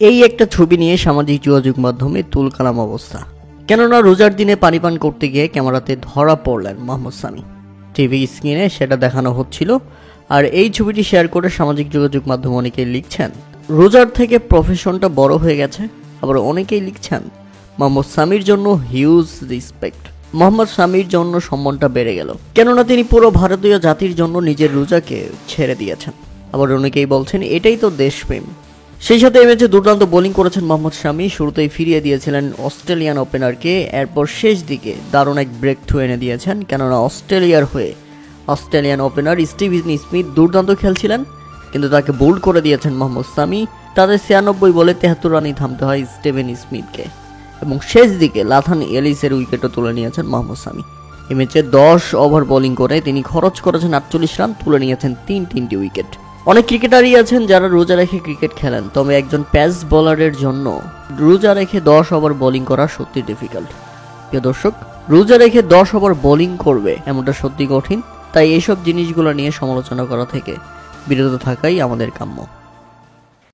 এই একটা ছবি নিয়ে সামাজিক যোগাযোগ মাধ্যমে তুলকালাম অবস্থা। কেননা রোজার দিনে পানি পান করতে গিয়ে ক্যামেরাতে ধরা পড়লেন মোহাম্মদ সামি। টিভি স্ক্রিনে সেটা দেখানো হচ্ছিল, আর এই ছবিটি শেয়ার করে সামাজিক যোগাযোগ মাধ্যমে অনেকেই লিখছেন রোজার থেকে প্রফেশনটা বড় হয়ে গেছে। আবার অনেকেই লিখছেন মোহাম্মদ সামির জন্য হিউজ রেসপেক্ট, মোহাম্মদ সামির জন্য সম্মানটা বেড়ে গেল, কেননা তিনি পুরো ভারতীয় জাতির জন্য নিজের রোজাকে ছেড়ে দিয়েছেন। আবার অনেকেই বলছেন এটাই তো দেশপ্রেম। সেই সাথে এই ম্যাচে দুর্দান্ত বোলিং করেছেন মোহাম্মদ শামি। শুরুতেই ফিরিয়ে দিয়েছিলেন অস্ট্রেলিয়ান ওপেনারকে, এরপর শেষ দিকে দারুণ এক ব্রেক থ্রু এনে দিয়েছেন, কেননা অস্ট্রেলিয়ার হয়ে অস্ট্রেলিয়ান ওপেনার স্টিভেন স্মিথ দুর্দান্ত খেলছিলেন, কিন্তু তাকে বোল্ড করে দিয়েছেন মোহাম্মদ শামি। তাদের 96 বলে 73 রানেই থামতে হয় স্টিভেন স্মিথকে, এবং শেষ দিকে লাথান এলিসের উইকেটও তুলে নিয়েছেন মোহাম্মদ শামি। এই ম্যাচে 10 ওভার বোলিং করে তিনি খরচ করেছেন 48 রান, তুলে নিয়েছেন তিনটি উইকেট। অনেক ক্রিকেটারই আছেন যারা রোজা রেখে ক্রিকেট খেলেন, তবে একজন পেস বোলারের জন্য রোজা রেখে 10 ওভার বোলিং করা সত্যি ডিফিকাল্ট। প্রিয় দর্শক, রোজা রেখে 10 ওভার বোলিং করবে এমনটা সত্যি কঠিন, তাই এইসব জিনিসগুলো নিয়ে সমালোচনা করা থেকে বিরত থাকাই আমাদের কাম্য।